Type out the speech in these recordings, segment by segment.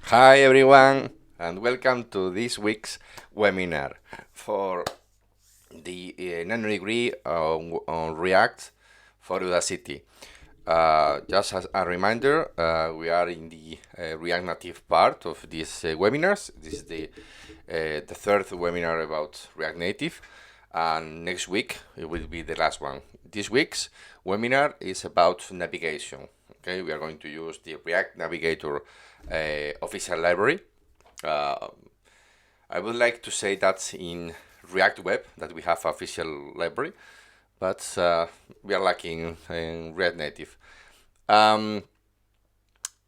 Hi everyone, and welcome to this week's webinar for the 9 degree on React for Udacity. Just as a reminder, we are in the React Native part of these webinars. This is the third webinar about React Native, and next week it will be the last one. This week's webinar is about navigation. Okay, we are going to use the React Navigator official library. I would like to say that in React Web that we have official library, but we are lacking in React Native.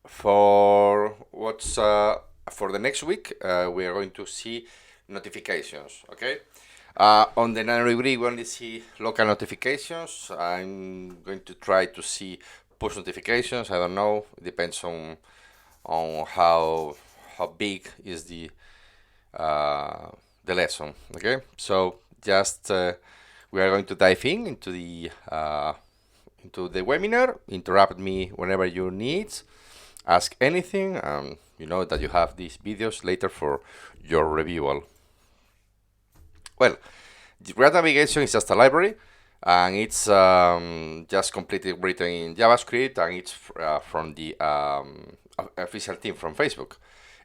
For the next week, we are going to see notifications. Okay. On the nano-degree, we only see local notifications. I'm going to try to see push notifications. I don't know. It depends on how big is the lesson. Okay, so just we are going to dive into the webinar. Interrupt me whenever you need. Ask anything. You know that you have these videos later for your review. Well, the React Navigation is just a library, and it's just completely written in JavaScript, and it's from the official team from Facebook.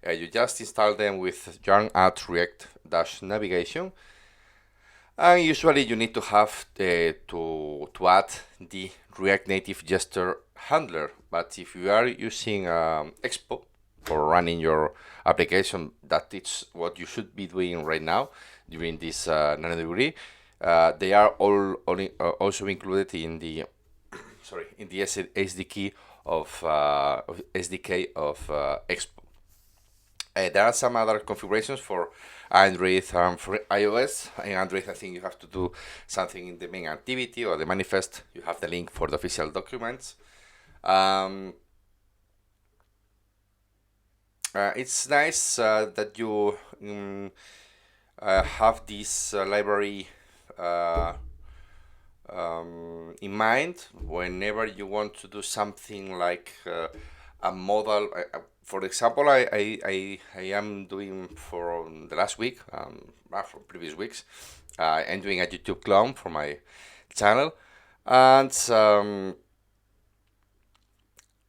You just install them with yarn at react-navigation, and usually you need to have to add the React Native gesture handler. But if you are using Expo for running your application, that is what you should be doing right now during this nano-degree. They are also included in the SDK of Expo. There are some other configurations for Android and for iOS. In Android, I think you have to do something in the main activity or the manifest. You have the link for the official documents. It's nice that you have this library in mind whenever you want to do something like a model. For example, I am doing for the last week, from previous weeks, I'm doing a YouTube clone for my channel, and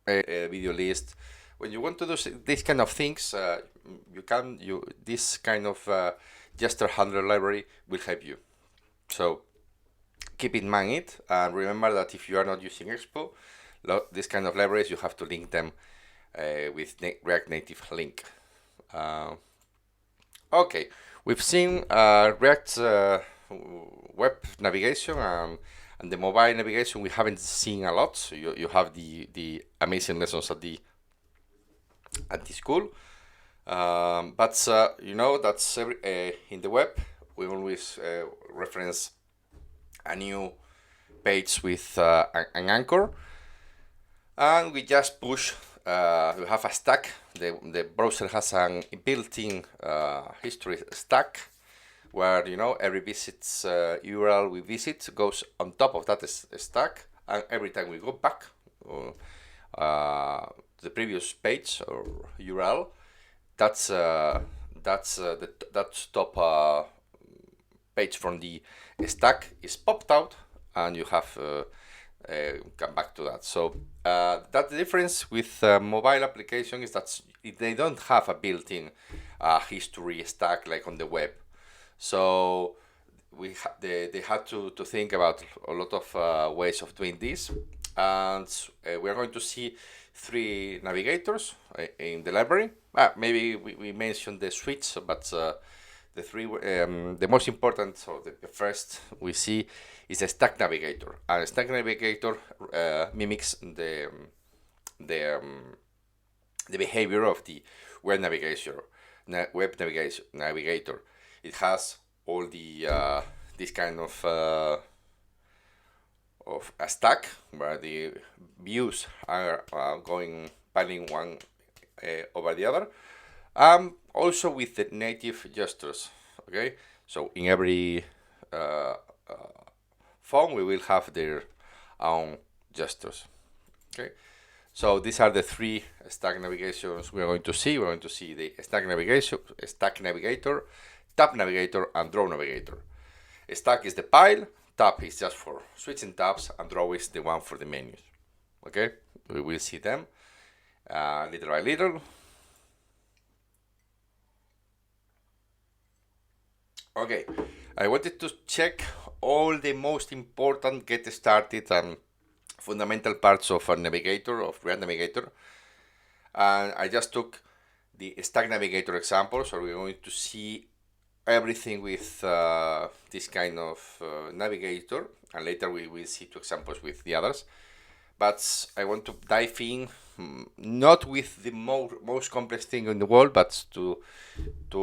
a video list. When you want to do these kind of things, this kind of gesture handler library will help you. So keep in mind it, and remember that if you are not using Expo, this kind of libraries, you have to link them with React Native link. Okay, we've seen React web navigation and the mobile navigation. We haven't seen a lot. So you have the amazing lessons at the school, but you know that's in the web we always reference a new page with an anchor, and we just push. We have a stack. The browser has an built-in history stack where every visit's URL we visit goes on top of that stack, and every time we go back the previous page or URL, that's that top page from the stack is popped out, and you have come back to that. So that the difference with mobile application is that they don't have a built-in history stack like on the web. So they had to think about a lot of ways of doing this, and we are going to see 3 navigators in the library. Maybe we mentioned the switch, but the 3 the most important, or the first we see, is a stack navigator. And a stack navigator mimics the behavior of the web navigator. It has all the this kind of a stack where the views are piling one over the other. Also with the native gestures. Okay, so in every phone we will have their own gestures. Okay, so these are the 3 stack navigations we're going to see. We're going to see the stack navigator, tab navigator, and draw navigator. Stack is the pile, tab is just for switching tabs, and draw is the one for the menus. Okay, we will see them little by little. Okay, I wanted to check all the most important get started and fundamental parts of a navigator, of React Navigator. And I just took the stack navigator example, so we're going to see everything with this kind of navigator, and later we will see two examples with the others. But I want to dive in, not with the most complex thing in the world, but to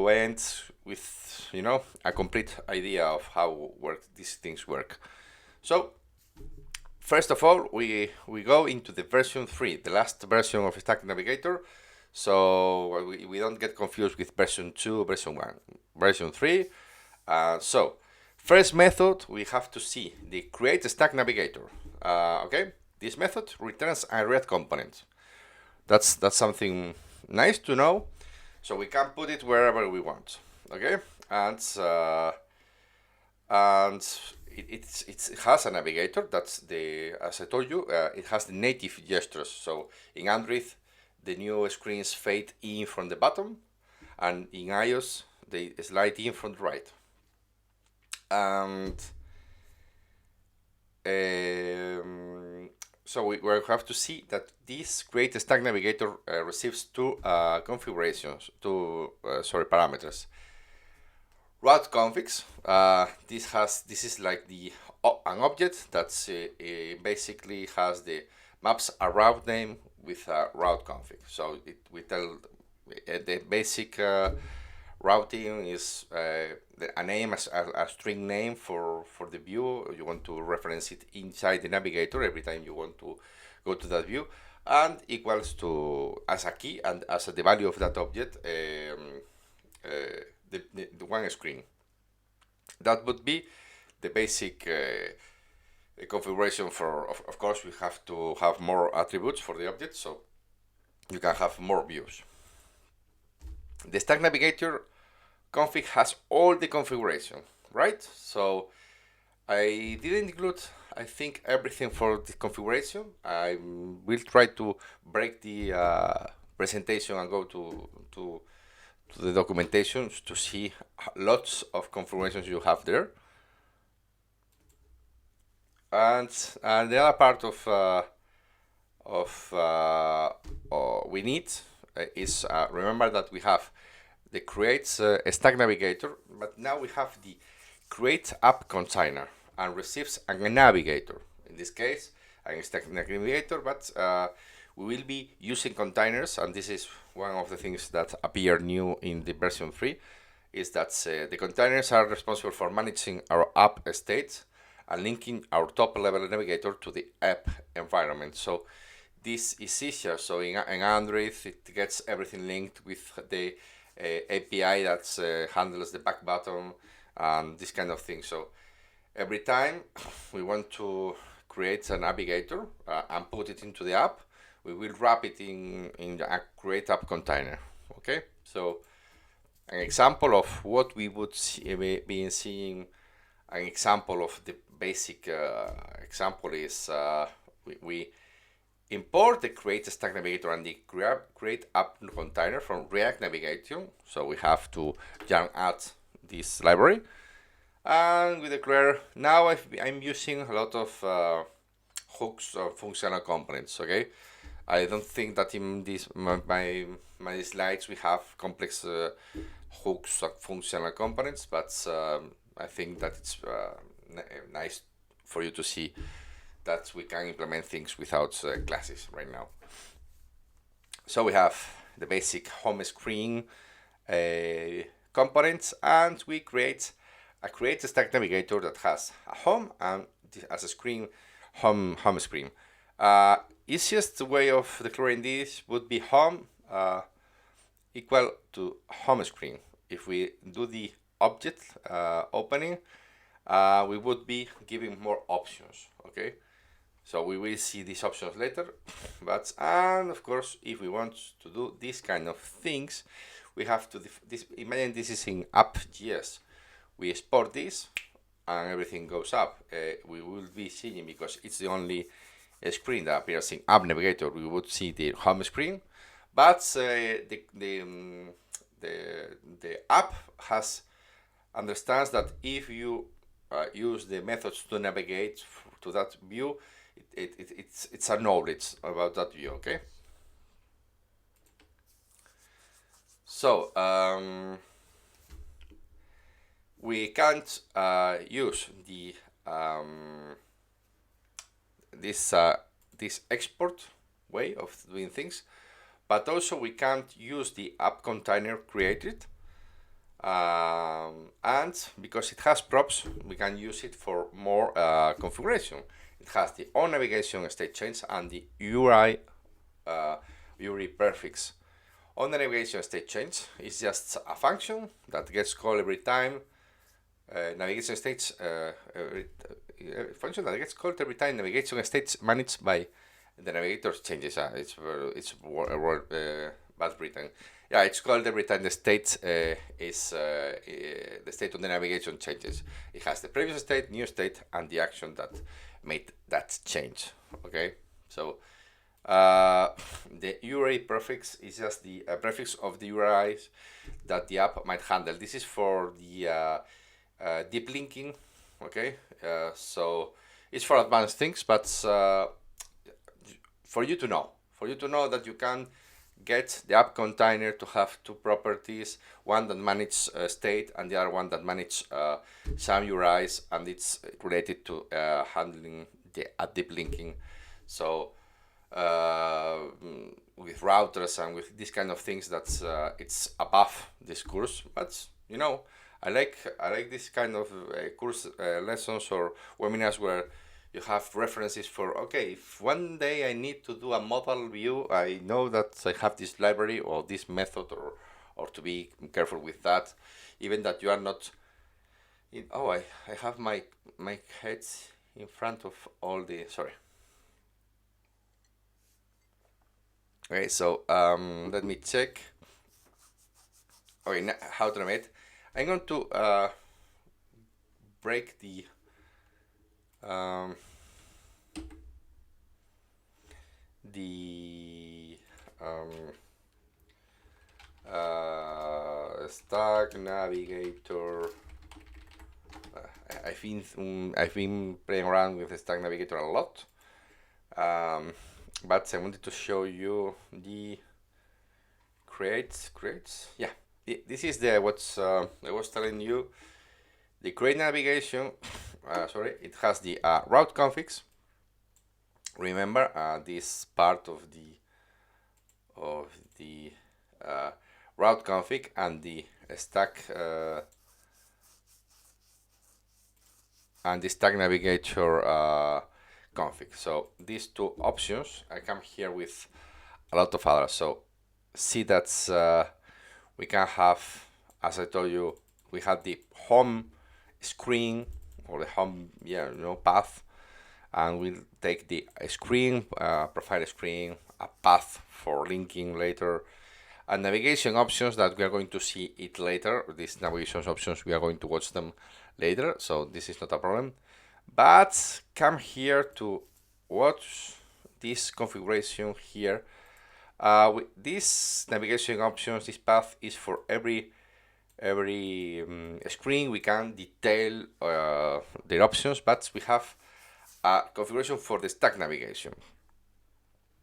end with, you know, a complete idea of how these things work. So first of all, we go into the version 3, the last version of Stack Navigator, so we don't get confused with version 2, version 1, version 3. So first method, we have to see the create stack navigator. Okay, this method returns a React component. That's something nice to know, so we can put it wherever we want. Okay, and it has a navigator. That's as I told you, it has the native gestures. So in Android, the new screens fade in from the bottom, and in iOS, they slide in from the right. And so we have to see that this create stack navigator receives two configurations, parameters. Route configs. This is like an object that's basically has maps a route name with a route config. So we tell the basic routing is a name, a string name for the view. You want to reference it inside the navigator every time you want to go to that view, and equals to as a key and as the value of that object the one screen. That would be the basic configuration for, of course, we have to have more attributes for the object, so you can have more views. The Stack Navigator config has all the configuration, right? So I didn't include, I think, everything for the configuration. I will try to break the presentation and go to the documentation to see lots of configurations you have there. And the other part we need is remember that we have the creates stack navigator, but now we have the create app container and receives a navigator. In this case, a stack navigator, but we will be using containers, and this is one of the things that appear new in the version 3, is that the containers are responsible for managing our app state and linking our top-level navigator to the app environment. So this is easier. So in Android, it gets everything linked with the API that handles the back button and this kind of thing. So every time we want to create a navigator and put it into the app, we will wrap it in a create app container. Okay, so an example of what we would be seeing, an example of the basic example is we import the create stack navigator and the create app container from React Navigator. So we have to add this library, and we declare now I'm using a lot of hooks or functional components. Okay, I don't think that in this my slides we have complex hooks or functional components, but I think that it's nice for you to see that we can implement things without classes right now. So we have the basic home screen components, and we create a stack navigator that has a home and as a screen home screen. Easiest way of declaring this would be home equal to home screen. If we do the object opening, we would be giving more options. Okay, So we will see these options later. But and of course, if we want to do this kind of things, we have to imagine this is in app.js. We export this and everything goes up. We will be seeing, because it's the only screen that appears in App Navigator, we would see the home screen, but the app understands that if you use the methods to navigate to that view, it's a knowledge about that view. Okay. So we can't use the this export way of doing things, but also we can't use the app container created, and because it has props, we can use it for more configuration. It has the on navigation state change and the URI prefix. On the navigation state change is just a function that gets called every time navigation states function that gets called every time navigation states managed by the navigator changes. It's bad written. Yeah, it's called every time the state is the state of the navigation changes. It has the previous state, new state, and the action that made that change. Okay, so the URI prefix is just the prefix of the URIs that the app might handle. This is for the deep linking. Okay, so it's for advanced things, but for you to know that you can get the app container to have two properties, one that manages state and the other one that manages some URIs, and it's related to handling the deep linking. So with routers and with these kind of things, that's it's above this course, but you know, I like this kind of course lessons or webinars where you have references for, okay, if one day I need to do a model view, I know that I have this library or this method, or to be careful with that, even that you are not in, oh, I have my head in front of all the, sorry. Okay, so let me check. Okay, now how to navigate. I'm going to break the Stack Navigator. I've been playing around with the Stack Navigator a lot, but I wanted to show you the creates. Yeah, this is the what's I was telling you. The create navigation. Sorry, it has the route configs. Remember this part of the route config and the stack navigator config. So these two options, I come here with a lot of others. So see that we can have, as I told you, we have the home screen or the home path, and we'll take the screen, profile screen, a path for linking later, and navigation options that we are going to see it later. These navigation options, we are going to watch them later, so this is not a problem. But come here to watch this configuration here. With these navigation options, this path is for every screen. We can detail their options, but we have a configuration for the stack navigation,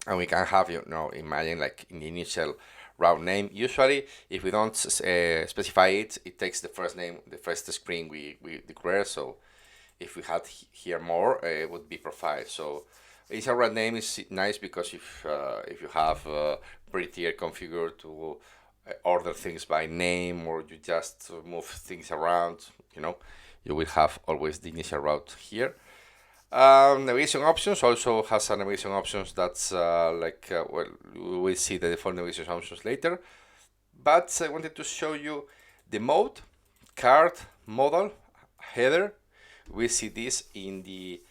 and we can have, imagine like in the initial route name. Usually, if we don't specify it, it takes the first name, the first screen we declare. So if we had here more, it would be profile. So initial route name is nice because if you have prettier configured to order things by name, or you just move things around, you will have always the initial route here. Navigation options also has a navigation options that's well, we will see the default navigation options later, but I wanted to show you the mode, card, modal, header. We see this in the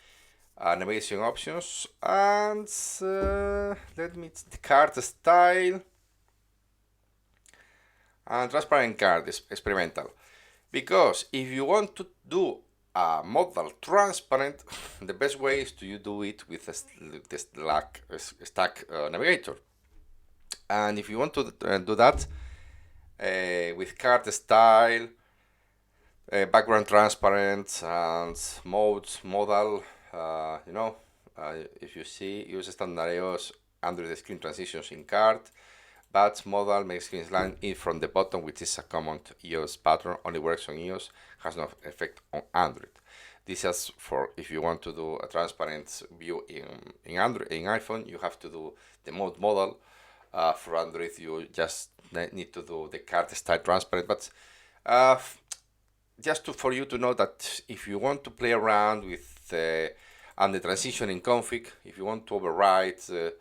navigation options, and let me card style and transparent card experimental. Because if you want to do a modal transparent, the best way is to do it with the stack navigator. And if you want to do that with card style, background transparent, and modal, if you see, use standard EOS under the screen transitions in card, but modal makes screens line in from the bottom, which is a common EOS pattern, only works on EOS, has no effect on Android. This is for if you want to do a transparent view in Android, in iPhone, you have to do the modal. For Android, you just need to do the card style transparent. But just for you to know that if you want to play around with and the transition in config, if you want to override the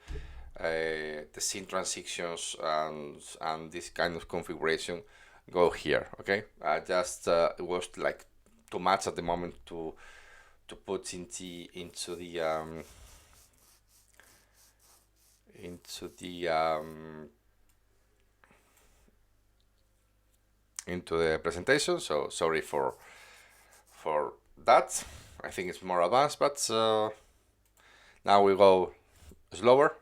scene transitions and this kind of configuration, go here. Okay, it was like too much at the moment to put into the presentation. So sorry for that. I think it's more advanced, but now we go slower.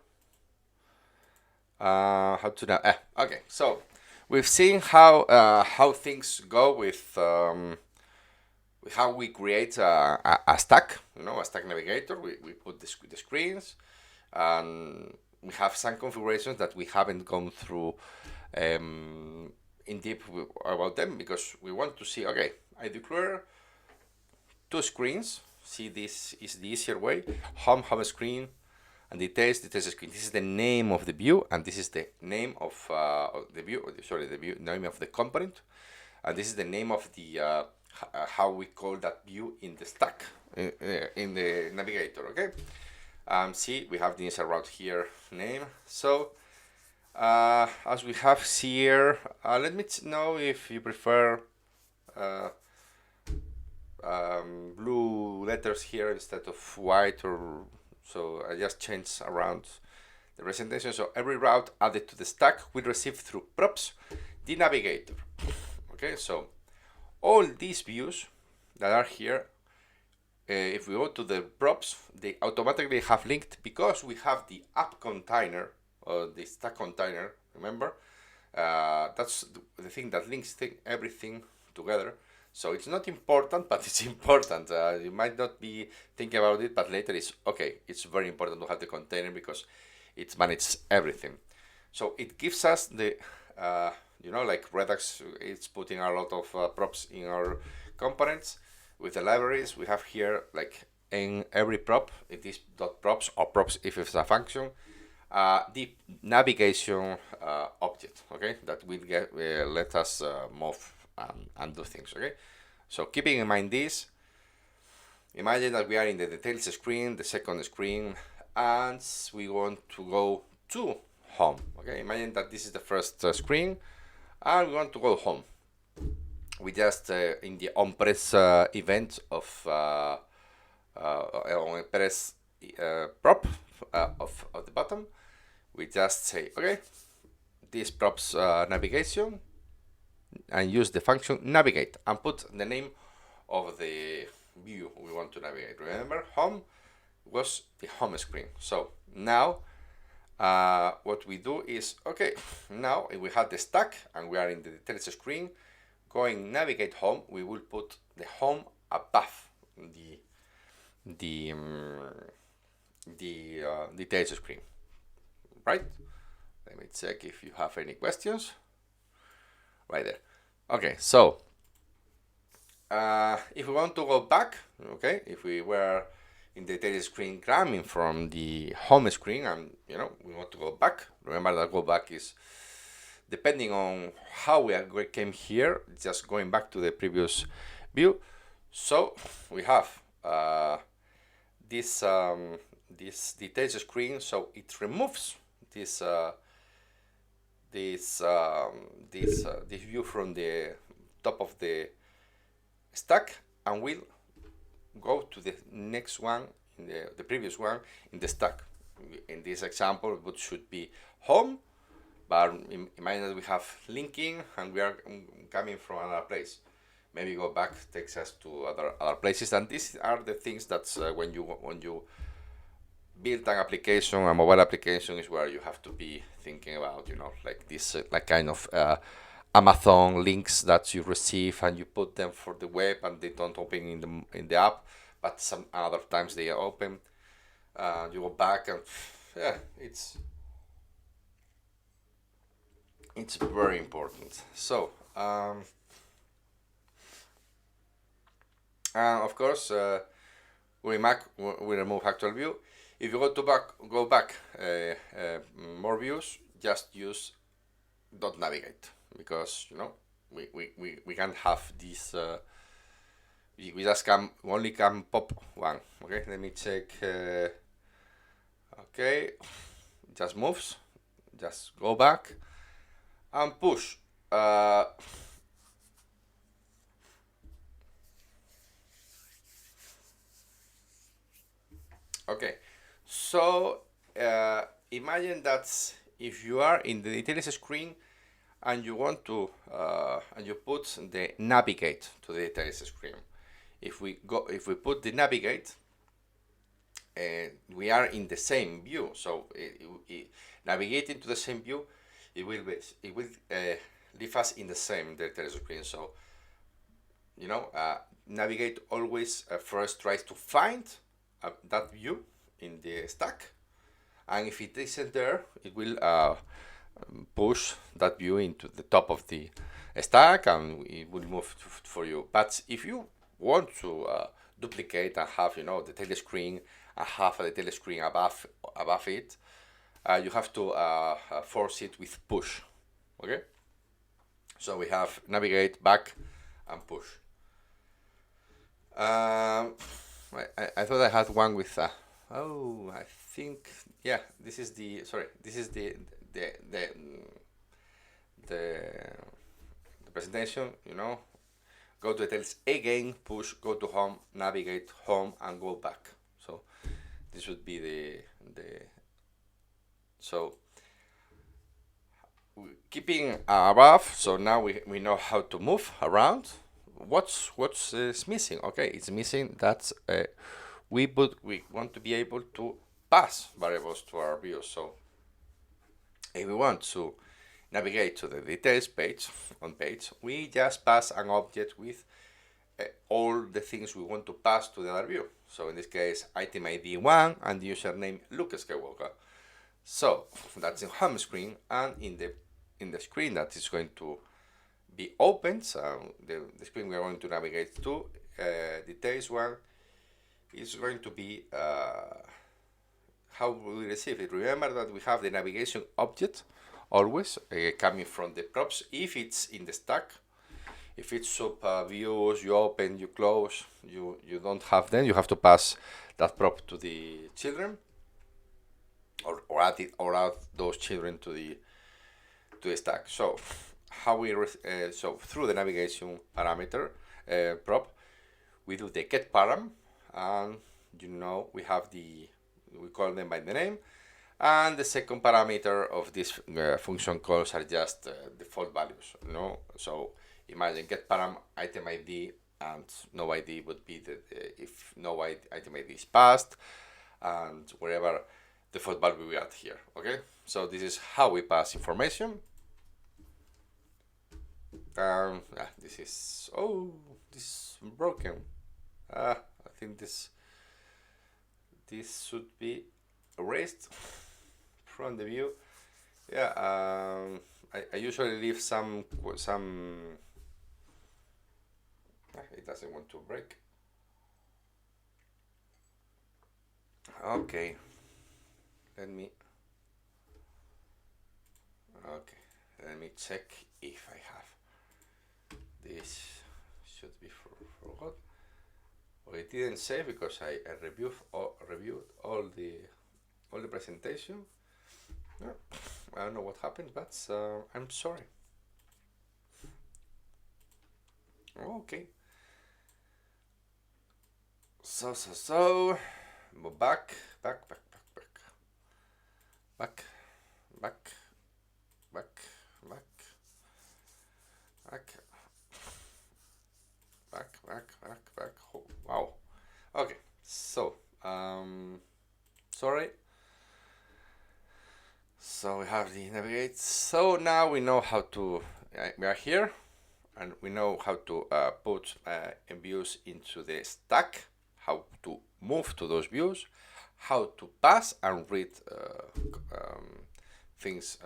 How to now? Okay, so we've seen how things go with how we create a stack, a stack navigator. We put the screens, and we have some configurations that we haven't gone through in deep about them, because we want to see, okay, I declare 2 screens. See, this is the easier way. Home screen, and details screen. This is the name of the view, and this is the name of the view. Sorry, name of the component, and this is the name of the how we call that view in the stack in the navigator. Okay. See, we have the inside route here name. So as we have here, let me know if you prefer blue letters here instead of white, or so I just changed around the presentation. So every route added to the stack will receive through props the navigator. Okay, so all these views that are here, if we go to the props, they automatically have linked, because we have the app container or the stack container. Remember, that's the thing that links everything together. So it's not important, but it's important. You might not be thinking about it, but later it's okay. It's very important to have the container because it manages everything. So it gives us the, like Redux, it's putting a lot of props in our components. With the libraries, we have here, like in every prop, it is .props or props if it's a function, the navigation object, okay, that will let us move and do things, okay. So keeping in mind this, imagine that we are in the details screen, the second screen, and we want to go to home, okay. Imagine that this is the first screen, and we want to go home. We just in the on-press event of on-press prop of the bottom, we just say, okay, this props navigation, and use the function navigate and put the name of the view we want to navigate. Remember, home was the home screen. So now what we do is, okay, now if we have the stack and we are in the details screen, going navigate home, we will put the home above the details screen, right? Let me check if you have any questions. Right there. Okay, so if we want to go back, okay, if we were in the details screen coming from the home screen, and we want to go back, remember that go back is depending on how we came here, just going back to the previous view. So we have this details screen, so it removes this view from the top of the stack, and we'll go to the next one in the previous one in the stack. In this example, it should be home, but imagine that we have linking and we are coming from another place. Maybe go back takes us to other places, and these are the things that when you build an application, a mobile application, is where you have to be thinking about, like this, like kind of Amazon links that you receive and you put them for the web and they don't open in the app, but some other times they open. You go back and yeah, it's very important. So of course, we remove actual view. If you go back more views, just use .navigate, because we can have this. We just only can pop one. Okay, let me check. Okay, just moves. Just go back and push. Okay, so imagine that if you are in the details screen and you want to and you put the navigate to the details screen. If we put the navigate, we are in the same view. So navigating to the same view, it will leave us in the same details screen. So navigate always first tries to find that view in the stack, and if it isn't there, it will push that view into the top of the stack and it will move for you. But if you want to duplicate and have the tail screen and have a tail screen above it, you have to force it with push. Okay, so we have navigate, back, and push. I thought I had one with I think, yeah, this is the presentation. Go to details again, push, go to home, navigate, home, and go back. So this would be the so keeping above. So now we know how to move around. What's missing? Okay, it's missing that we want to be able to pass variables to our views. So if we want to navigate to the details page, we just pass an object with all the things we want to pass to the other view. So in this case, item ID 1 and the username Luke Skywalker. So that's in home screen, and in the screen that is going to be open, so the screen we are going to navigate to, details 1, is going to be how we receive it. Remember that we have the navigation object always coming from the props. If it's in the stack, if it's sub views, you open, you close, you don't have them, you have to pass that prop to the children, or add those children to the stack. So how we so through the navigation parameter prop, we do the get param, and we have we call them by the name, and the second parameter of this function calls are just default values. So imagine get param item ID, and no ID would be if no item ID is passed, and wherever default value we add here. Okay, so this is how we pass information. This is broken. I think this should be erased from the view. Yeah, I usually leave some. It doesn't want to break. Okay, let me check if I have. This should be forgot. Well, it didn't say because I reviewed all the presentation. No, I don't know what happened, but I'm sorry. Okay. So back, back, back, back, back, back, back, back, back, back. Oh, wow. Okay, so sorry. So we have the navigate. So now we know how to. We are here, and we know how to put views into the stack. How to move to those views. How to pass and read things,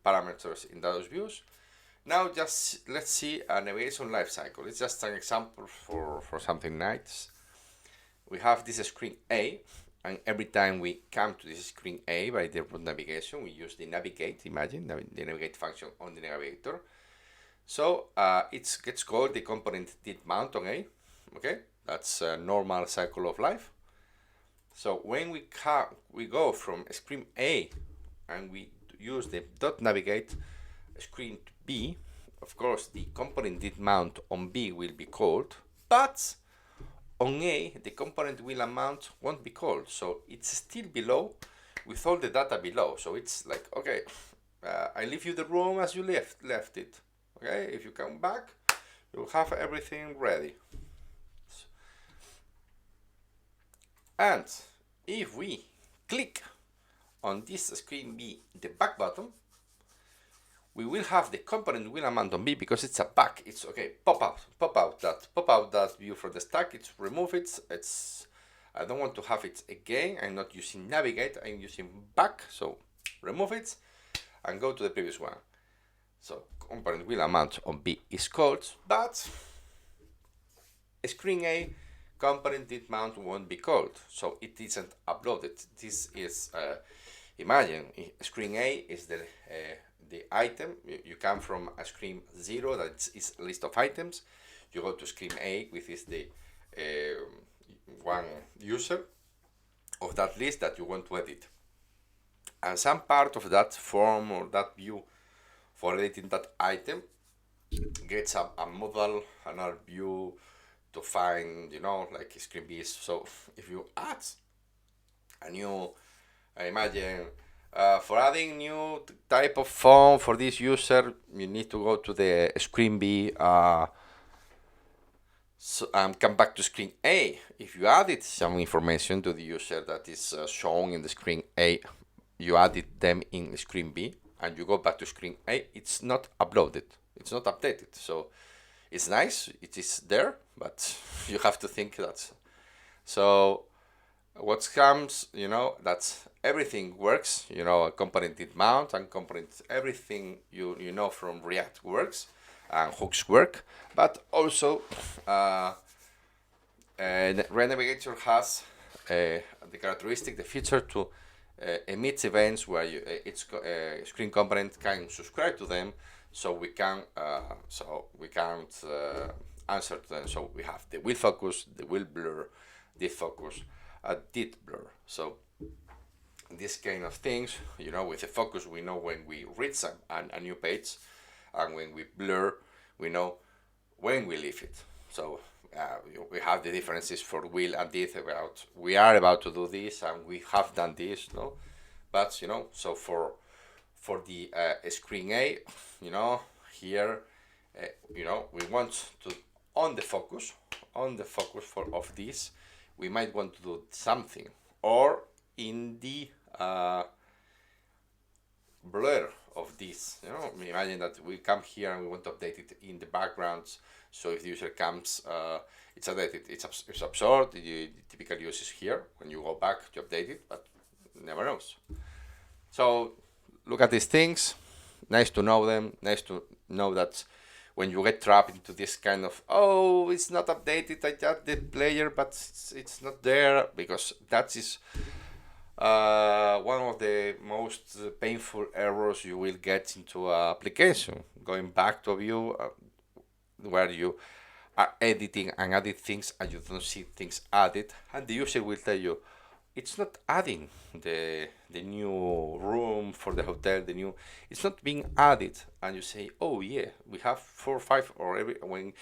parameters in those views. Now just let's see a navigation lifecycle. It's just an example for something nice. We have this screen A, and every time we come to this screen A by the root navigation, we use the navigate, imagine, the navigate function on the navigator. So it gets called the component did mount on A, okay? That's a normal cycle of life. So when we go from screen A and we use the dot navigate screen to B, of course the component did mount on B will be called, but on A the component will mount won't be called, so it's still below with all the data below. So it's like, okay, I leave you the room as you left it. Okay, if you come back, you'll have everything ready. And if we click on this screen B, the back button, we will have the component will mount on B because it's a back. It's okay. Pop out that view from the stack. It's remove it. I don't want to have it again. I'm not using navigate. I'm using back. So remove it and go to the previous one. So component will mount on B is called, but screen A component did mount won't be called, so it isn't uploaded. This is imagine screen A is the item. You come from a screen 0 that is a list of items. You go to screen A, which is the one user of that list that you want to edit, and some part of that form or that view for editing that item gets a modal, another view to find, like screen B. So if you add a new, imagine for adding new type of phone for this user, you need to go to the screen B come back to screen A. If you added some information to the user that is shown in the screen A, you added them in screen B, and you go back to screen A, it's not uploaded, it's not updated. So it's nice, it is there, but you have to think that. So what comes, that everything works, a component did mount and component, everything you know from React works and hooks work, but also React Navigator has the characteristic, the feature to emit events where its screen component can subscribe to them, so we can answer to them. So we have the will focus, the will blur, did focus, did blur. So these kind of things, with the focus, we know when we read a new page, and when we blur, we know when we leave it. So we have the differences for will and did. We are about to do this, and we have done this, But so for the screen A, here, we want to on the focus of this, we might want to do something, or in the blur of this. Imagine that we come here and we want to update it in the backgrounds. So if the user comes, it's updated, it's absorbed. The typical use is here when you go back to update it, but never knows. So look at these things. Nice to know them. Nice to know that when you get trapped into this kind of, it's not updated, I got the player, but it's not there, because that is one of the most painful errors you will get into an application. Going back to a view where you are editing and adding things and you don't see things added, and the user will tell you, it's not adding the new room for the hotel, it's not being added, and you say, oh yeah, we have 4 or 5, or when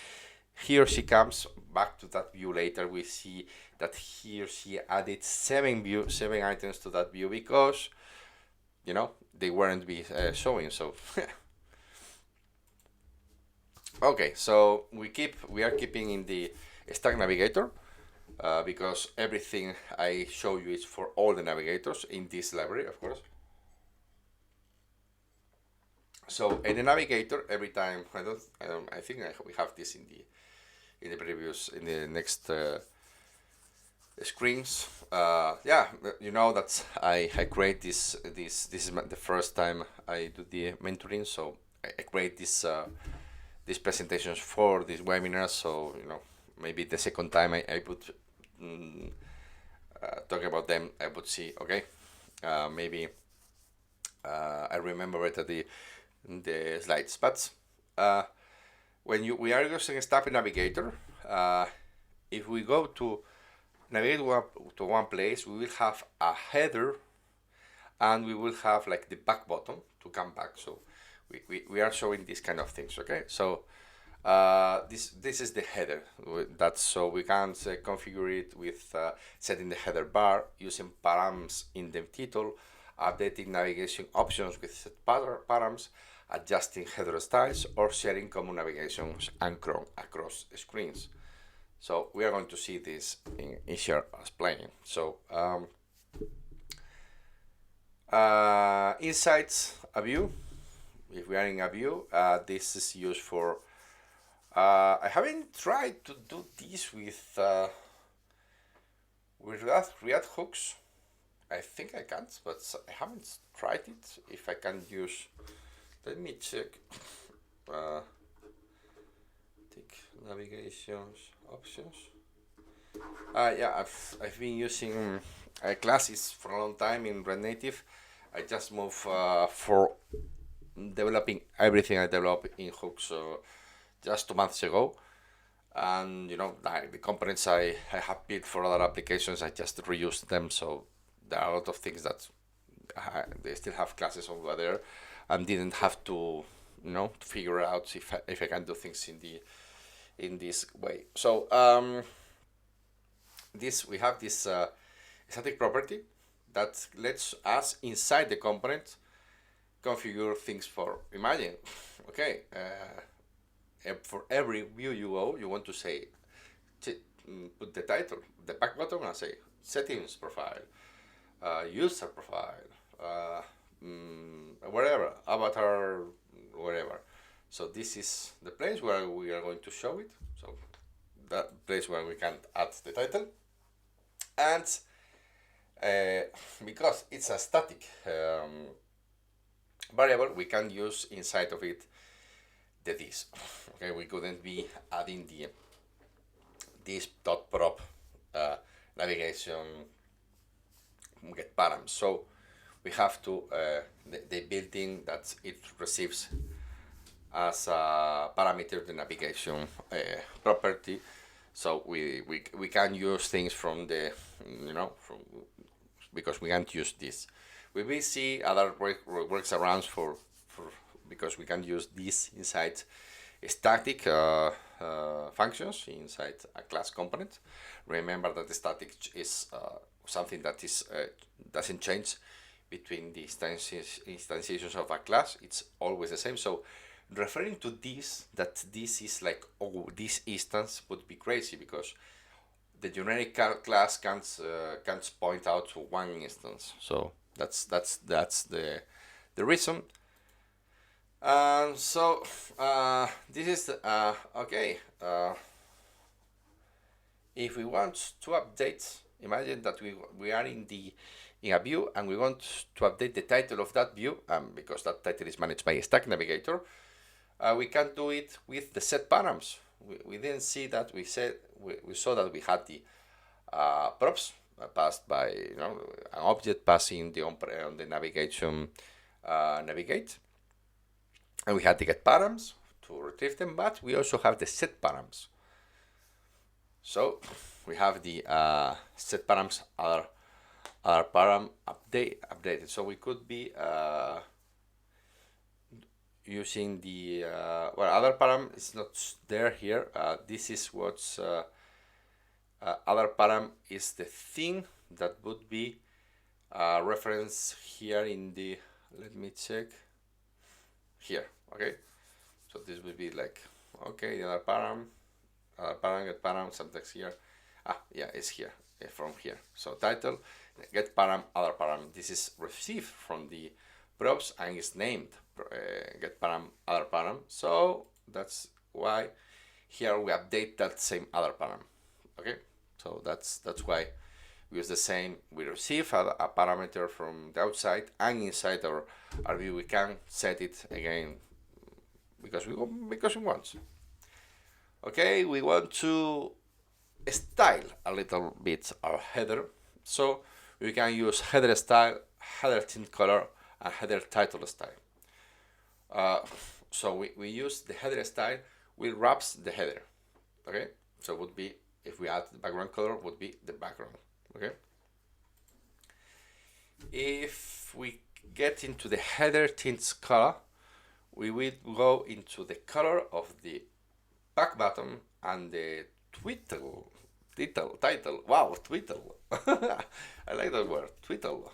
he or she comes back to that view later, we see that he or she added seven items to that view because they weren't be showing. So okay, so we are keeping in the stack navigator because everything I show you is for all the navigators in this library, of course. So in the navigator, every time I think we have this in the next screens. Yeah, that I create this. This is the first time I do the mentoring, so I create these presentations for these webinars. So maybe the second time I would talk about them, I would see, okay, maybe I remember better the slides. But when we are using a Staff Navigator, if we go to navigate to one place, we will have a header and we will have like the back button to come back. So we are showing these kind of things, okay? So this is the header. That's so we can configure it with setting the header bar, using params in the title, updating navigation options with set params, adjusting header styles, or sharing common navigations across screens. So we are going to see this in easier explaining. So inside a view, if we are in a view, this is used for. I haven't tried to do this with React hooks. I think I can't, but I haven't tried it. If I can use, let me check. Tick navigations options. Yeah, I've been using classes for a long time in Red Native. I just moved for developing everything I develop in hooks just 2 months ago. And the components I have built for other applications, I just reused them. So there are a lot of things that they still have classes over there, and didn't have to figure out if I can do things in this way. So we have this static property that lets us inside the component configure things for. Imagine, okay, for every view you go, you want to say put the title, the back button, and say settings profile, user profile, whatever, avatar, whatever. So this is the place where we are going to show it. So that place where we can add the title. And because it's a static variable, we can use inside of it the this. Okay, we couldn't be adding this dot prop navigation get params. So we have to the built-in that it receives as a parameter the navigation property. So we can use things from the because we can't use this. We will see other workarounds for because we can use this inside static functions inside a class component. Remember that the static is something that is doesn't change between the instantiations of a class. It's always the same. So referring to this, that this is like, oh, this instance would be crazy because the generic class can't point out to one instance. So that's the reason. So this is okay. If we want to update, imagine that we are in a view and we want to update the title of that view, because that title is managed by a stack navigator. We can do it with the set params. We didn't see that. We saw that we had the props passed by an object passing on the navigation navigate, and we had the get params to retrieve them, but we also have the set params. So we have the set params are param updated. So we could be using the well, other param is not there here. This is what's other param is the thing that would be reference here in the, let me check here. Okay, so this will be like, okay, the other param, get param, subtext here. Yeah, it's here, from here. So title, get param, other param. This is received from the props and is named get param, other param. So that's why here we update that same other param. Okay, so that's why we use the same. We receive a parameter from the outside, and inside our view we can set it again because we want. Okay, we want to style a little bit our header, so we can use header style, header tint color, and header title style. So we use the header style, we wraps the header. Okay, so it would be, if we add the background color, would be the background. Okay, if we get into the header tints color, we will go into the color of the back button and the title. Wow, twiddle. I like that word, twiddle.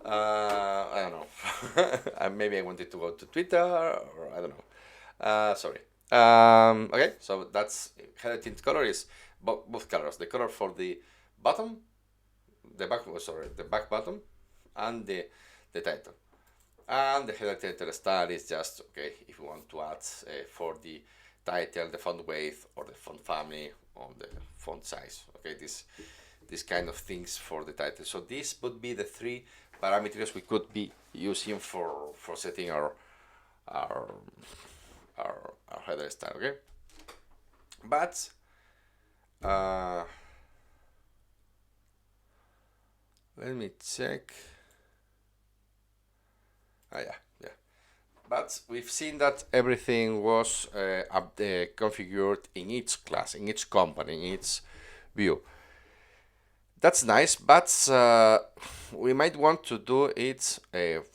I don't know. Maybe I wanted to go to Twitter, or I don't know. Sorry. Okay, so that's header tint color is both colors. The color for the bottom, the back bottom, and the title. And the header title style is just, okay, if you want to add for the title, the font weight, or the font family, or the font size. Okay, this kind of things for the title. So this would be the three parameters we could be using for setting our header style. Okay, but let me check. Yeah. But we've seen that everything was configured in each class, in each company, in each view. That's nice, but we might want to do it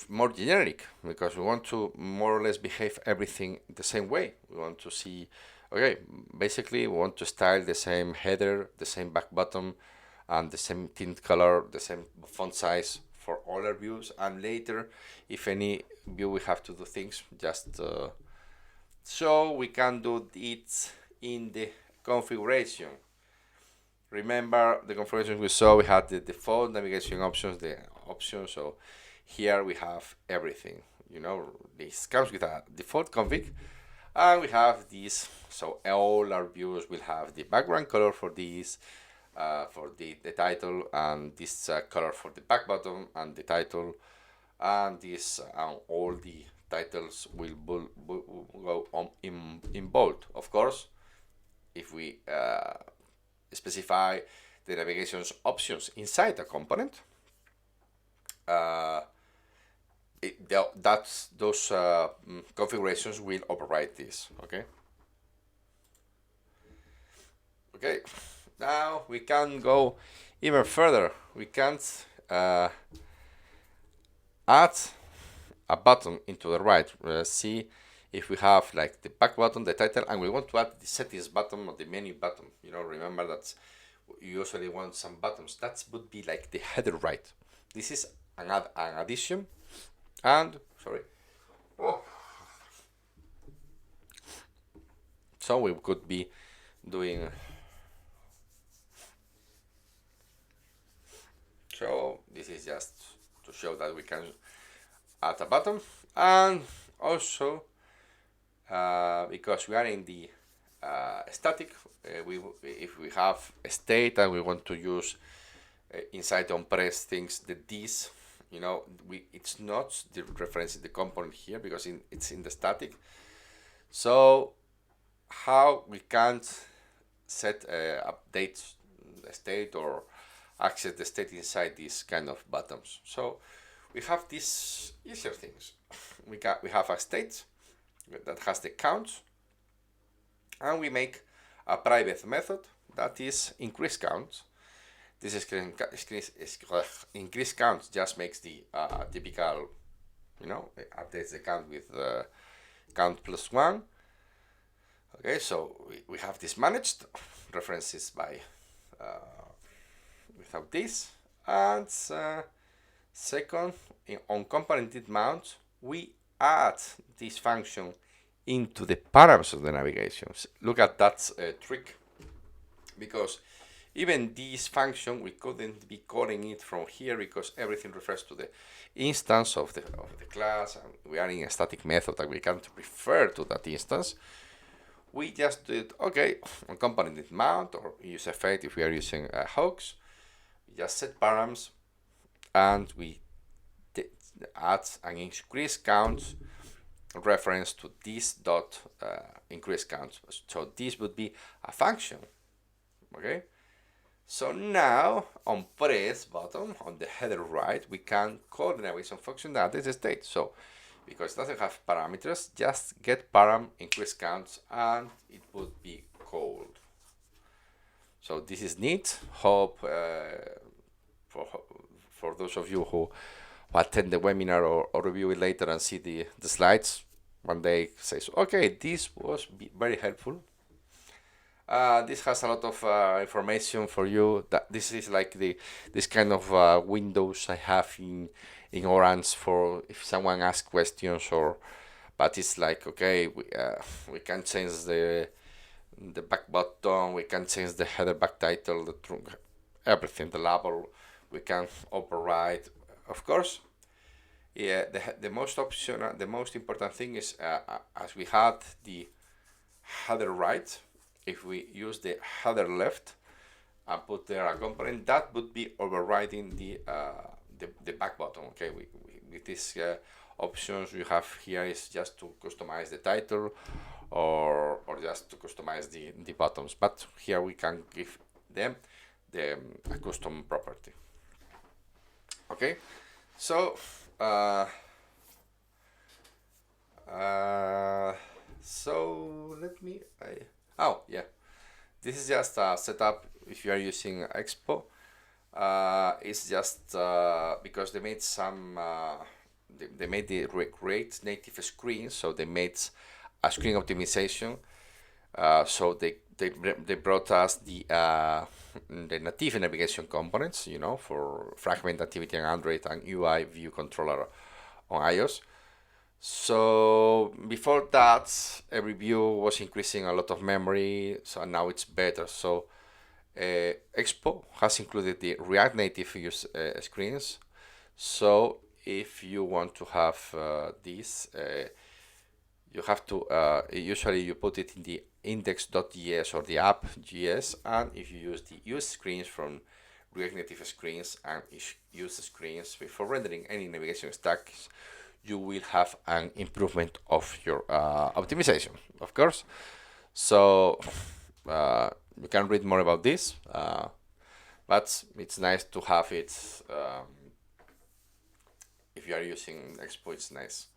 more generic, because we want to more or less behave everything the same way. We want to see, okay, basically we want to style the same header, the same back bottom, and the same tint color, the same font size for all our views, and later, if any view we have to do things, just so we can do it in the configuration. Remember the configuration we saw, we had the default navigation options, so here we have everything. This comes with a default config, and we have this, so all our views will have the background color for this, for the title, and this color for the back bottom and the title, and this all the titles will go on in bold. Of course, if we specify the navigation's options inside a component, those configurations will override this. Okay, now we can go even further. We can add a button into the right. See if we have like the back button, the title, and we want to add the settings button or the menu button. Remember that you usually want some buttons. That would be like the header right. This is an addition, and sorry. So we could be doing. So this is just to show that we can add a button, and also because we are in the static, if we have a state and we want to use inside on press things, this, it's not the reference in the component here because it's in the static. So how we can't set update the state or access the state inside these kind of buttons. So we have these easier things. We have a state that has the count, and we make a private method that is increase count. This is increase count just makes the typical it updates the count with count plus 1. Okay, so we have this managed, references by without this. And second, on component mount, we add this function into the params of the navigations. Look at that trick, because even this function, we couldn't be calling it from here because everything refers to the instance of the class, and we are in a static method that we can't refer to that instance. We just did, okay, on component mount, or use effect if we are using hooks, we just set params, and we add an increase count reference to this dot increase count. So this would be a function. Okay. So now on press button on the header right, we can call the navigation function that is the state. So because it doesn't have parameters, just get param increase counts and it would be called. So this is neat. Hope for those of you who attend the webinar or review it later and see the slides, one day says, okay, this was very helpful. This has a lot of information for you. That this is like this kind of windows I have in Orange for if someone asks questions, but it's like, okay, we can change the back button, we can change the header back title, the trunk, everything, the label, we can override, of course. Yeah, the most important thing is as we had the header right, if we use the header left and put there a component, that would be overriding the back button. Okay, with these options you have here is just to customize the title or just to customize the buttons, but here we can give them a custom property. Okay, so let me oh yeah, this is just a setup if you are using Expo. It's just because they made some they made the great native screen, so they made a screen optimization. So they brought us the native navigation components, for fragment activity on Android and UI view controller on iOS. So before that, every view was increasing a lot of memory, so now it's better. So Expo has included the React Native use screens. So if you want to have this, you have to usually you put it in the index.js or the app.js, and if you use the use screens from React Native screens and use screens before rendering any navigation stacks, you will have an improvement of your optimization, of course. So you can read more about this, but it's nice to have it. If you are using Expo, it's nice.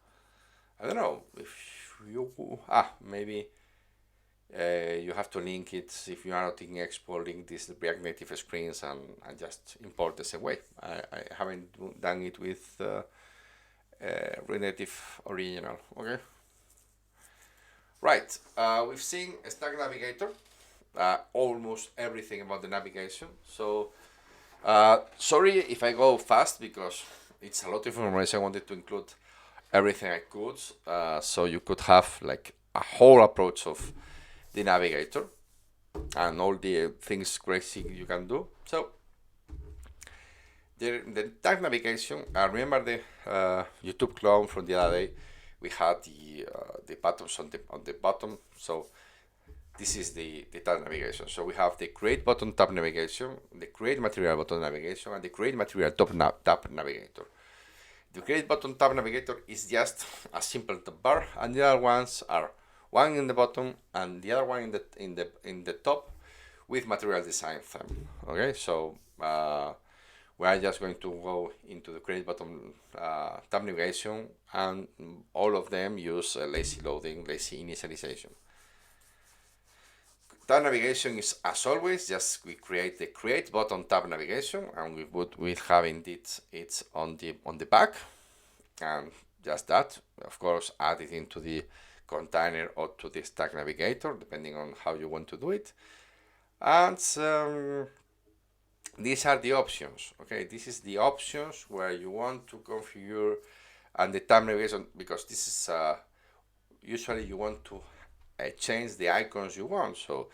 I don't know if you maybe you have to link it. If you are not in Expo, link this React Native screens and just import this away. I haven't done it with React Native original. Okay. Right. We've seen Stack Navigator, almost everything about the navigation. So sorry if I go fast because it's a lot of information. I wanted to include everything I could, so you could have like a whole approach of the navigator and all the things crazy you can do. So the tag navigation, remember the YouTube clone from the other day, we had the buttons on the bottom. So this is the tab navigation. So we have the create button tab navigation, the create material button navigation, and the create material tab navigator. The create button tab navigator is just a simple tab bar, and the other ones are one in the bottom and the other one in the top with material design theme. Okay, so we are just going to go into the create button tab navigation, and all of them use lazy loading, lazy initialization. Tab navigation is, as always, just we create the create button tab navigation, and we have indeed it's on the back, and just that. Of course, add it into the container or to the Stack Navigator, depending on how you want to do it. And these are the options. Okay, this is the options where you want to configure and the tab navigation, because this is usually you want to change the icons you want. So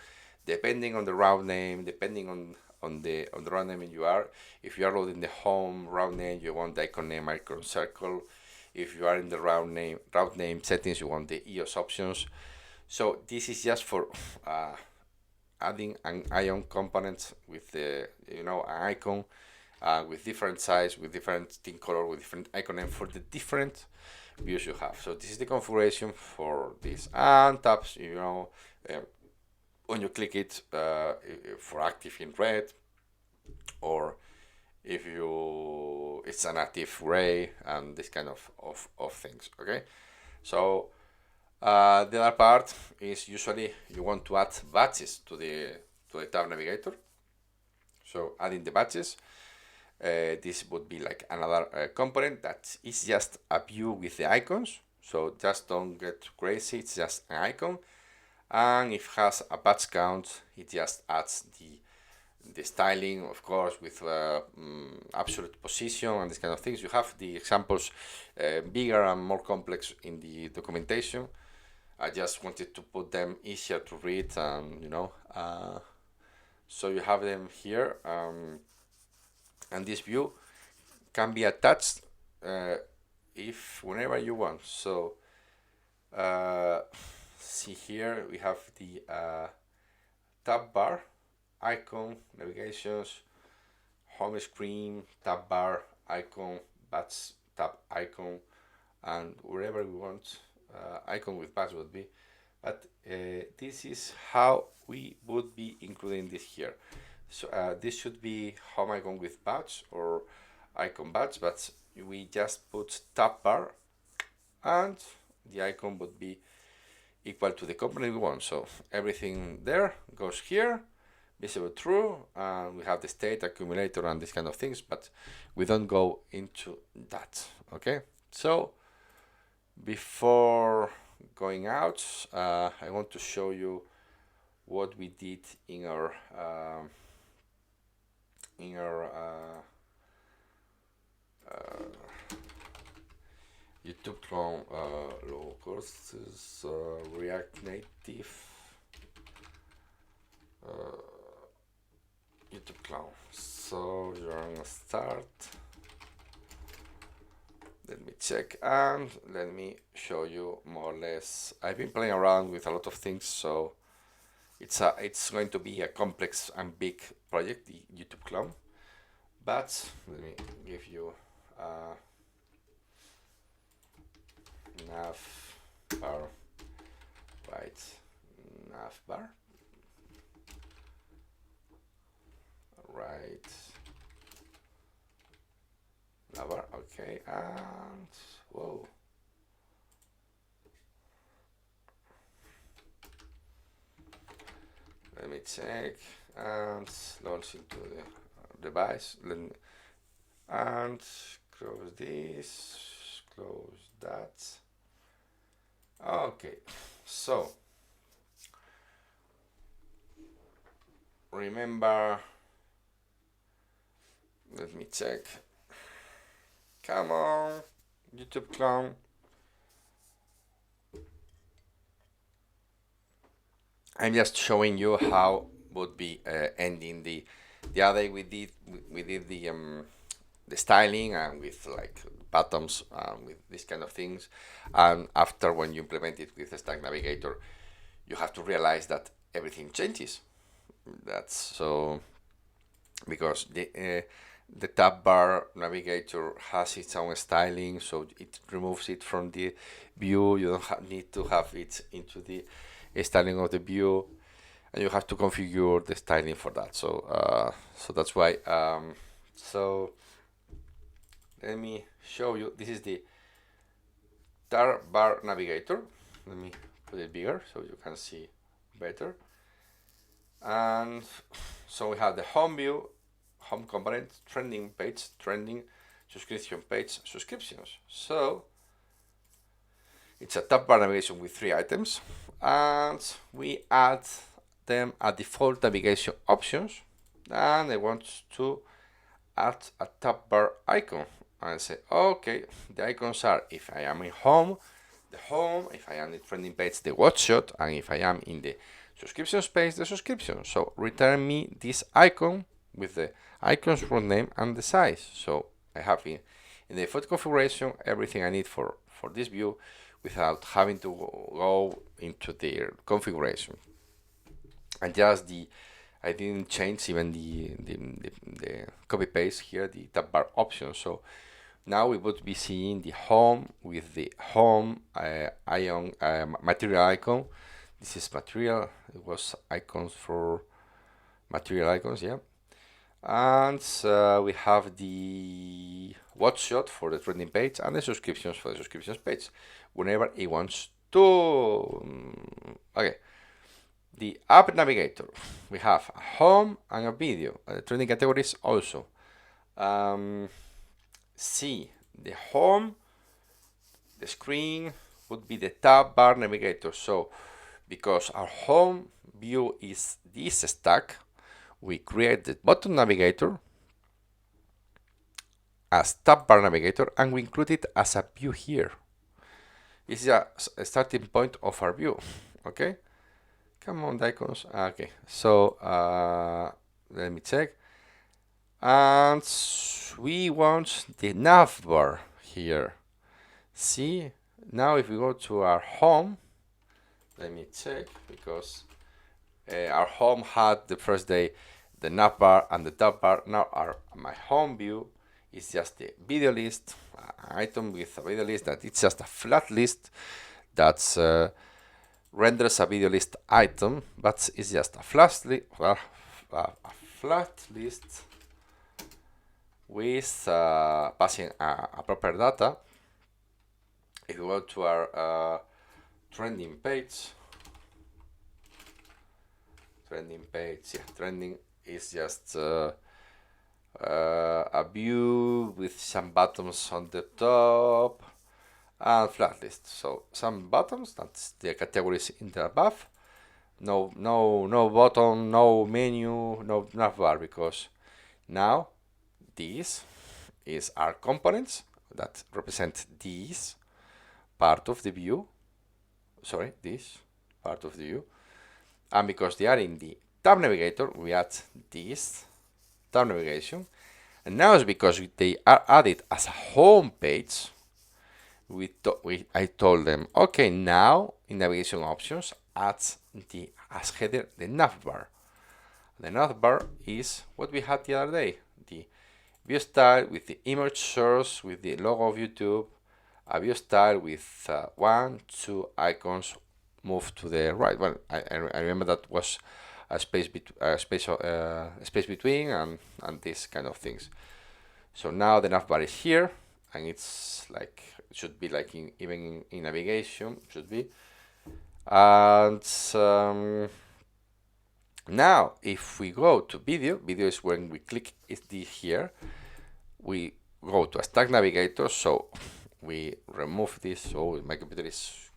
depending on the route name, depending on the route name you are, if you are loading the home route name, you want the icon name icon circle. If you are in the route name settings, you want the EOS options. So this is just for adding an ion component with the an icon with different size, with different theme color, with different icon name for the different views you have. So this is the configuration for this, and tabs, when you click it for active in red, or if it's an active gray, and this kind of things. Okay, so the other part is usually you want to add badges to the tab navigator. So adding the badges, this would be like another component that is just a view with the icons. So just don't get crazy, it's just an icon. And if it has a badge count, it just adds the styling, of course, with absolute position and these kind of things. You have the examples bigger and more complex in the documentation. I just wanted to put them easier to read, and so you have them here, and this view can be attached if whenever you want. So see here we have the tab bar, icon, navigations, home screen, tab bar, icon, badge, tab icon, and wherever we want icon with badge would be. But this is how we would be including this here. So this should be home icon with badge or icon badge, but we just put tab bar, and the icon would be equal to the component we want. So everything there goes here, visible true, and we have the state accumulator and these kind of things, but we don't go into that. Okay, so before going out, I want to show you what we did in our YouTube clone low courses React Native YouTube clone. So you're gonna start. Let me check, and let me show you more or less. I've been playing around with a lot of things, so it's going to be a complex and big project, the YouTube clone. But let me give you nav bar, right? Nav bar, right? Nav bar, okay, and whoa. Let me check and launch into the device. And close this, close that. Okay, so remember, let me check. Come on, YouTube clone. I'm just showing you how would be ending the other day we did the styling and with like buttons with these kind of things, and after when you implement it with the Stack Navigator, you have to realize that everything changes. That's so because the tab bar navigator has its own styling, so it removes it from the view. You don't need to have it into the styling of the view, and you have to configure the styling for that. So so that's why. So let me show you. This is the tab bar navigator. Let me put it bigger so you can see better. And so we have the home view, home component, trending page, trending, subscription page, subscriptions. So It's a tab bar navigation with 3 items, and we add them a default navigation options, and I want to add a tab bar icon and say, okay, the icons are, if I am in home, the home, if I am in the trending page, the watch shot, and if I am in the subscription page, the subscription. So return me this icon with the icon's root name and the size. So I have in the default configuration everything I need for this view without having to go into the configuration. And just I didn't change even the copy paste here, the tab bar option. So now we would be seeing the home with the home material icon. This is material. It was icons for material icons, yeah. And we have the watch shot for the trending page and the subscriptions for the subscriptions page whenever it wants to. Okay. The app navigator, we have a home and a video. Trending categories also. See, the home, the screen would be the tab bar navigator. So, because our home view is this stack, we create the button navigator as tab bar navigator, and we include it as a view here. This is a starting point of our view. Okay. Come on, the icons. Okay, so let me check. And we want the nav bar here. See, now if we go to our home, let me check, because our home had the first day the nav bar and the tab bar. Now my home view is just the video list, item with a video list that it's just a flat list that's renders a video list item, but it's just a flat list with passing a proper data. If we go to our trending page, trending is just a view with some buttons on the top and flat list. So some buttons, that's the categories in the above. No button, no menu, no navbar, because now these is our components that represent this part of the view. Sorry, this part of the view. And because they are in the tab navigator, we add this tab navigation. And now it's because they are added as a home page. I told them, okay, now in navigation options, add as header the navbar. The navbar is what we had the other day, the view style with the image source, with the logo of YouTube, a view style with 2 icons moved to the right. Well, I remember that was a space between and these kind of things. So now the navbar is here, and it's like, it should be like even in navigation, should be. And now if we go to video is when we click here, we go to a stack navigator. So we remove this. So my computer is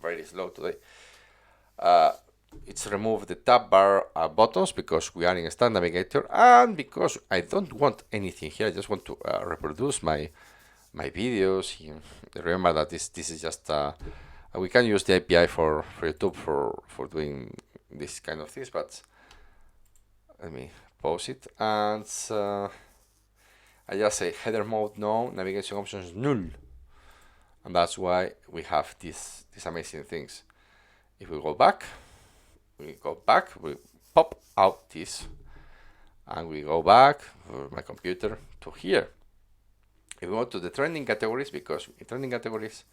very slow today. It's remove the tab bar buttons because we are in a stack navigator, and because I don't want anything here, I just want to reproduce my videos. Remember that this is just we can use the API for YouTube for doing this kind of things, but let me pause it, and I just say header mode no, navigation options null, and that's why we have these amazing things. If we go back, we pop out this, and we go back for my computer to here. If we go to the trending categories, because in trending categories,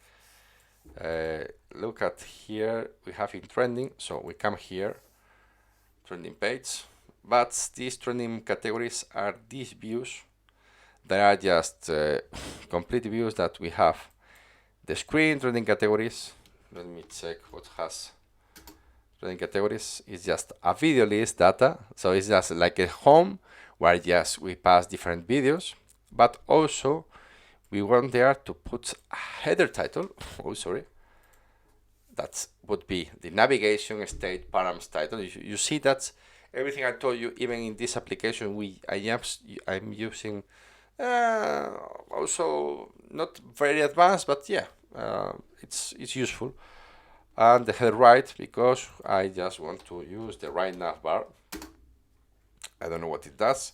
look at here, we have in trending, so we come here, trending page, but these trending categories are these views. They are just complete views that we have. The screen trending categories, let me check what has trending categories. Is just a video list data, so it's just like a home where yes, we pass different videos, but also we want there to put a header title. Oh, sorry. that would be the navigation state params title. You see that everything I told you, even in this application, I'm using also not very advanced, but yeah, it's useful. And the head right, because I just want to use the right nav bar. I don't know what it does,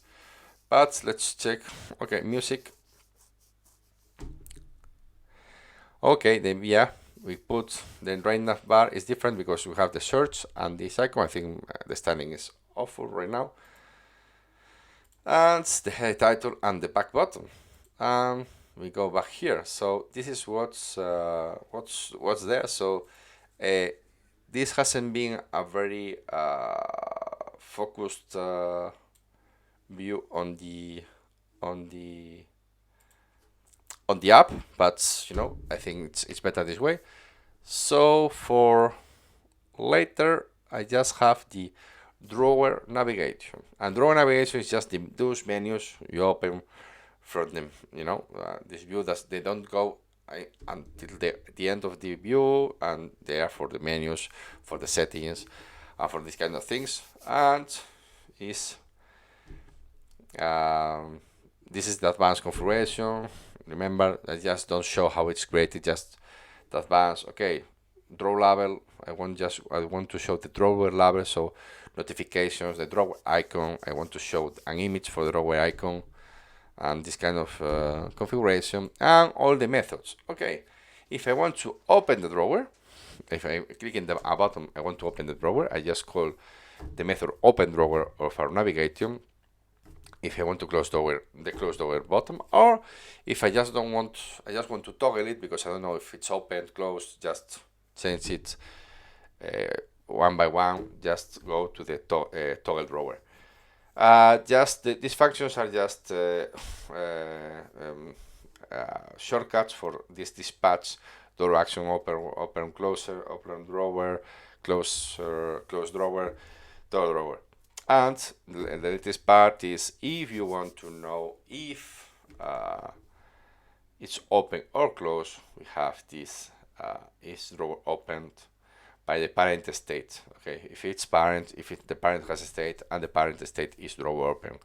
but let's check. Okay, music. Okay, then yeah, we put the right nav bar is different because we have the search and this icon. I think the styling is awful right now. And the head title and the back button. And we go back here. So this is what's there. So this hasn't been a very focused view on the app, but I think it's better this way. So for later, I just have the drawer navigation, and drawer navigation is just those menus you open from them. This view they don't go until the end of the view, and they are for the menus, for the settings, and for these kind of things. And is this is the advanced configuration. Remember, I just don't show how it's created, just the advanced. Okay, drawer label. I want to show the drawer label, so notifications, the drawer icon. I want to show an image for the drawer icon, and this kind of configuration, and all the methods. Okay, if I want to open the drawer, if I click in the button, I want to open the drawer, I just call the method open drawer of our navigation. If I want to close drawer, the close drawer button, or if I just want to toggle it because I don't know if it's open, closed, just change it one by one, just go to the toggle drawer. These functions are just shortcuts for this dispatch drawer action, open, closer, open drawer, close drawer, toggle drawer. And the latest part is if you want to know if it's open or closed, we have this is drawer opened by the parent state. Okay, if the parent has a state and the parent state is drawer open,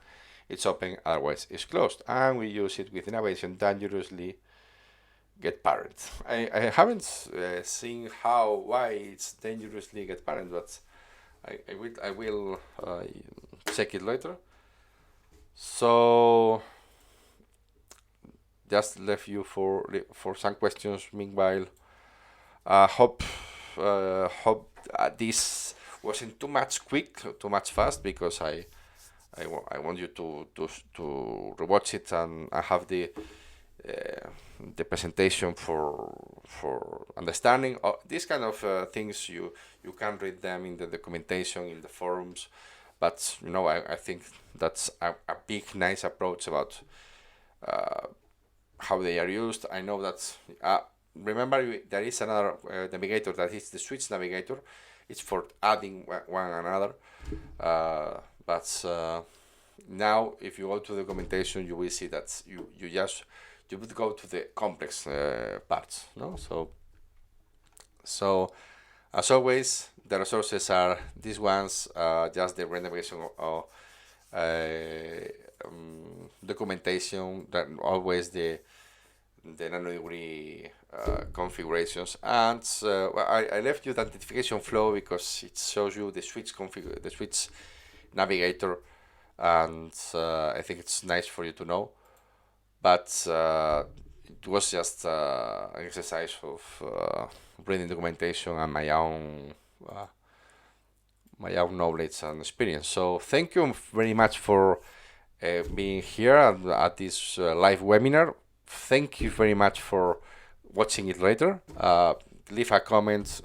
it's open, otherwise it's closed. And we use it with innovation dangerously get parent. I haven't seen why it's dangerously get parent, but I will check it later. So just left you for some questions. Meanwhile, hope this wasn't too much quick, too much fast, because I want you to rewatch it and I have the presentation for understanding these kind of things. You can read them in the documentation in the forums, but I think that's a big nice approach about how they are used. I know that remember there is another navigator that is the switch navigator. It's for adding one another, but now if you go to the documentation you will see that you would go to the complex parts, no? So as always, the resources are these ones, just the renovation of documentation, that always the nanodegree configurations, and I left you the identification flow because it shows you the switch navigator, and I think it's nice for you to know. But it was just an exercise of reading documentation and my own knowledge and experience. So thank you very much for being here at this live webinar. Thank you very much for watching it later. Leave a comment